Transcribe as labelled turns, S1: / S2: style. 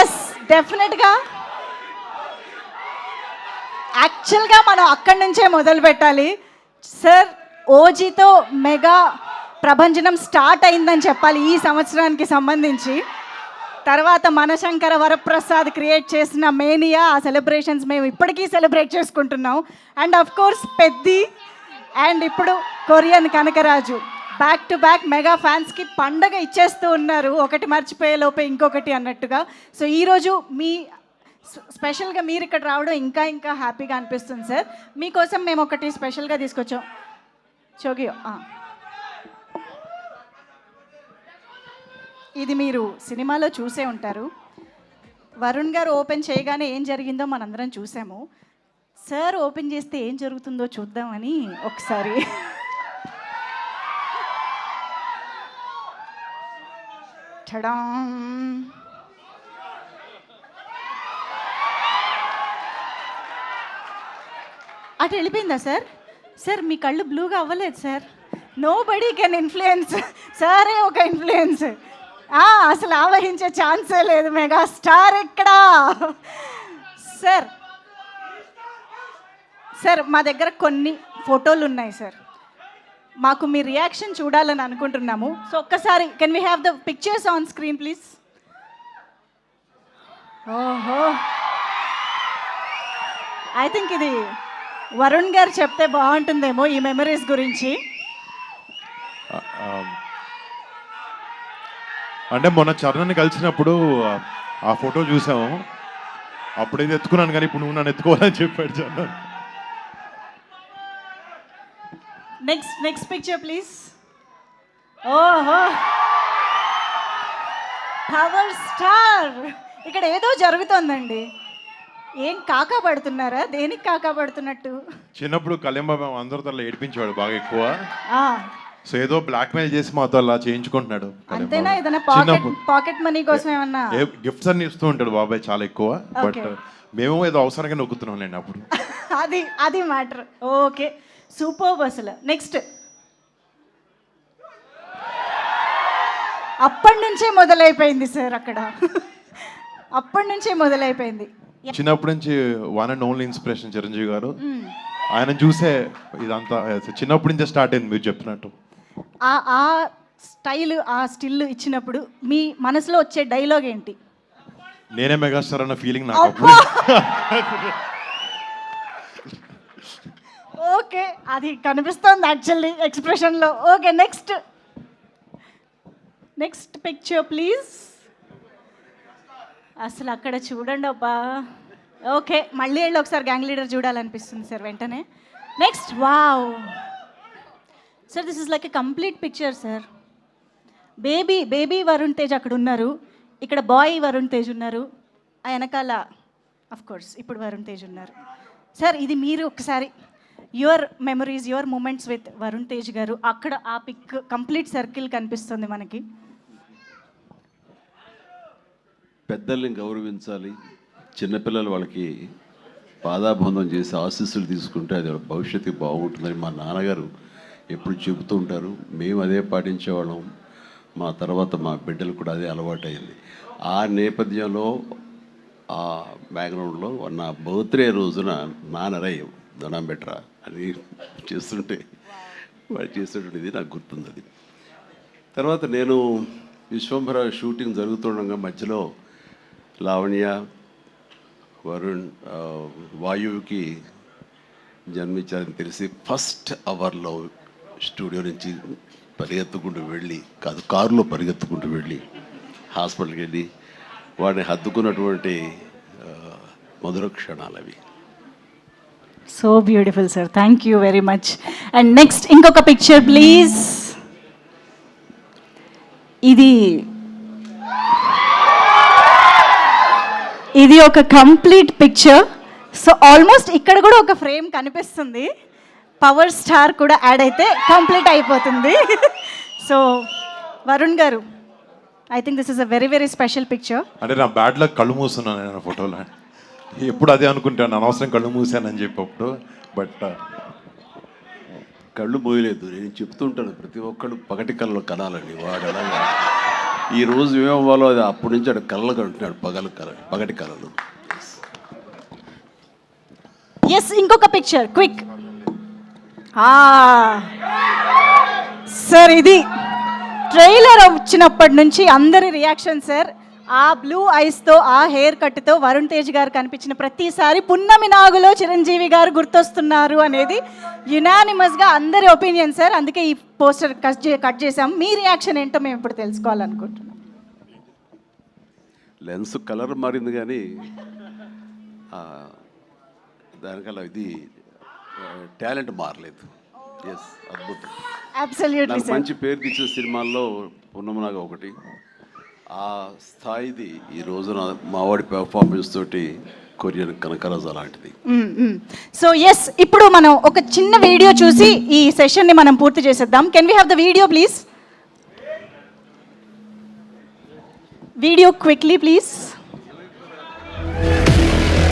S1: Yes, డెఫినెట్గా. యాక్చువల్గా మనం అక్కడి నుంచే మొదలు పెట్టాలి సార్. ఓజీతో మెగా ప్రభంజనం స్టార్ట్ అయిందని చెప్పాలి ఈ సంవత్సరానికి సంబంధించి. తర్వాత మనశంకర వరప్రసాద్ క్రియేట్ చేసిన మేనియా, ఆ సెలబ్రేషన్స్ మేము ఇప్పటికీ సెలబ్రేట్ చేసుకుంటున్నాం. And of course Peddi, and ఇప్పుడు Korean Kanakaraju, back to back mega ఫ్యాన్స్కి పండగ ఇచ్చేస్తూ ఉన్నారు, ఒకటి మర్చిపోయే లోపే ఇంకొకటి అన్నట్టుగా. సో ఈరోజు మీ స్పెషల్గా మీరు ఇక్కడ రావడం ఇంకా ఇంకా హ్యాపీగా అనిపిస్తుంది సార్. మీకోసం మేము ఒకటి స్పెషల్గా తీసుకొచ్చాం. చోగియో, ఇది మీరు సినిమాలో చూసే ఉంటారు. వరుణ్ గారు ఓపెన్ చేయగానే ఏం జరిగిందో మనందరం చూసాము. సార్ ఓపెన్ చేస్తే ఏం జరుగుతుందో చూద్దామని ఒకసారి. అటు వెళ్ళిపోయిందా సార్? సార్ మీ కళ్ళు బ్లూగా అవ్వలేదు sir. Nobody can influence, సారే ఒక ఇన్ఫ్లుయెన్స్. అసలు ఆవహించే ఛాన్సే లేదు. మెగా స్టార్ ఎక్కడా సార్? సార్ మా దగ్గర కొన్ని ఫోటోలు ఉన్నాయి సార్, మాకు మీ రియాక్షన్ చూడాలని అనుకుంటున్నాము. సో ఒక్కసారి can we have the pictures on screen please? ఓహో, ఐ థింక్ ఇది వరుణ్ గారు చెప్తే బాగుంటుందేమో ఈ మెమరీస్ గురించి.
S2: అంటే మొన్న చరణ్ని కలిసినప్పుడు ఆ ఫోటో చూసాము, అప్పుడైతే ఎత్తుకున్నాను, కానీ ఇప్పుడు నువ్వు నన్ను ఎత్తుకోవాలని చెప్పాడు చరణ్.
S1: Next picture please. ఓహో, పవర్ స్టార్. ఇక్కడ ఏదో జరుగుతోందండి. ఏం కాకా పడుతున్నారా? దేనికి కాకా పడుతున్నట్టు?
S2: చిన్నప్పుడు కళ్యాణ్ అందరితో అలా ఏడిపించేవాడు బాగా ఎక్కువ. సో ఏదో బ్లాక్ మెయిల్ చేసి మాతో అలా చేయించుకుంటున్నాడు.
S1: అంతేనా? ఏదైనా పాకెట్ మనీ కోసం ఏమన్నా
S2: గిఫ్ట్స్ అన్ని ఇస్తూ ఉంటాడు బాబాయ్ చాలా ఎక్కువ. బట్ మేము ఏదో అవసరంగా నొక్కుతున్నాం లేండి అప్పుడు.
S1: అది మ్యాటర్. Okay, super. అసలు నెక్స్ట్ అప్పటి నుంచే మొదలైపోయింది సార్ అక్కడ. అప్పటి నుంచే మొదలైపోయింది.
S2: చిన్నప్పటి నుంచి one and only inspiration Chiranjeevi గారు. ఆయన చూసే ఇదంతా చిన్నప్పటి నుంచే స్టార్ట్ అయింది మీరు చెప్పినట్టు.
S1: ఆ స్టైల్, ఆ స్టిల్ ఇచ్చినప్పుడు మీ మనసులో వచ్చే డైలాగ్ ఏంటి?
S2: నేనే మెగాస్టార్ అన్న ఫీలింగ్ నాకు అప్పుడు.
S1: ఓకే, అది కనిపిస్తోంది యాక్చువల్లీ ఎక్స్ప్రెషన్లో. Okay, next picture please. అసలు అక్కడ చూడండి అబ్బా. ఓకే, మళ్ళీ వెళ్ళి ఒకసారి గ్యాంగ్ లీడర్ చూడాలనిపిస్తుంది సార్ వెంటనే. Next, wow sir, this is like a complete picture sir. Baby Varun Tej అక్కడ ఉన్నారు, ఇక్కడ బాయ్ వరుణ్ తేజ్ ఉన్నారు, ఆ వెనకాల అఫ్ కోర్స్ ఇప్పుడు వరుణ్ తేజ్ ఉన్నారు. సార్ ఇది మీరు ఒకసారి your memories, your moments with Varun Tej గారు. అక్కడ ఆ పిక్ కంప్లీట్ సర్కిల్ కనిపిస్తుంది మనకి.
S3: పెద్దల్ని గౌరవించాలి, చిన్నపిల్లలు వాళ్ళకి పాదాబంధం చేసి ఆశీస్సులు తీసుకుంటే అది భవిష్యత్తు బాగుంటుందని మా నాన్నగారు ఎప్పుడు చెబుతూ ఉంటారు. మేము అదే పాటించేవాళ్ళం. మా తర్వాత మా బిడ్డలు కూడా అదే అలవాటైంది. ఆ నేపథ్యంలో ఆ బ్యాక్గ్రౌండ్లో నా బర్త్డే రోజున నాన్నరయ్య దండం బెట్రా అని చేస్తుంటే వాడు చేసేటువంటిది నాకు గుర్తుంది. అది తర్వాత నేను విశ్వంభర షూటింగ్ జరుగుతుండగా మధ్యలో లావణ్య, వరుణ్, వాయువుకి జన్మించారని తెలిసి ఫస్ట్ అవర్లో స్టూడియో నుంచి పరిగెత్తుకుంటూ వెళ్ళి, కారులో పరిగెత్తుకుంటూ వెళ్ళి హాస్పిటల్కి వెళ్ళి వాడిని హత్తుకున్నటువంటి మధుర క్షణాలు అవి.
S1: So beautiful sir, thank you very much. And next ఇంకొక పిక్చర్ ప్లీజ్. ఇది ఒక కంప్లీట్ పిక్చర్. సో ఆల్మోస్ట్ ఇక్కడ కూడా ఒక ఫ్రేమ్ కనిపిస్తుంది. పవర్ స్టార్ కూడా యాడ్ అయితే కంప్లీట్ అయిపోతుంది. సో వరుణ్ గారు, I think this is a very very special picture.
S2: అంటే నా బ్యాడ్ లక్ కళ్ళు మూస్తున్నాను నేను ఫోటోలో. ఎప్పుడు అదే అనుకుంటాను, అనవసరం కళ్ళు మూసానని చెప్పి అప్పుడు. బట్
S3: కళ్ళు మూయలేదు. నేను చెప్తుంటాను ప్రతి ఒక్కళ్ళు పగటి కళ్ళు కనాలండి. వాడు అలాగా ఈ రోజు ఏమవ్వాలో అది అప్పటి నుంచి అక్కడ కళలు కంటున్నాడు, పగటి కళలు.
S1: ఎస్, ఇంకొక పిక్చర్ క్విక్. సార్ ఇది ట్రైలర్ వచ్చినప్పటి నుంచి అందరి రియాక్షన్ సార్. ఆ బ్లూ ఐస్తో, ఆ హెయిర్ కట్తో వరుణ్ తేజ్ గారు కనిపించిన ప్రతిసారి పున్నమి నాగులో చిరంజీవి గారు గుర్తొస్తున్నారు అనేది యునానిమస్గా అందరి ఒపీనియన్ సార్. అందుకే ఈ పోస్టర్ కట్ చేసాం. మీ రియాక్షన్ ఏంటో మేము ఇప్పుడు తెలుసుకోవాలనుకుంటున్నాం.
S3: లెన్స్ కలర్ మారింది కానీ దానికల్లా ఇది టాలెంట్ మారలేదు. ఎస్, అద్భుతం.
S1: అబ్సల్యూట్లీ
S3: నాకు
S1: సార్.
S3: మంచి పేరు తెచ్చిన సినిమాల్లో పున్నమనాగ ఒకటి. ఆ స్థాయిది ఈ రోజున మావాడి పెర్ఫార్మెన్స్ తోటి కొరియన్ కనకరాజు అలాంటిది.
S1: సో ఎస్, ఇప్పుడు మనం ఒక చిన్న వీడియో చూసి ఈ సెషన్ని మనం పూర్తి చేసేద్దాం. Can we have the video please? Video quickly please.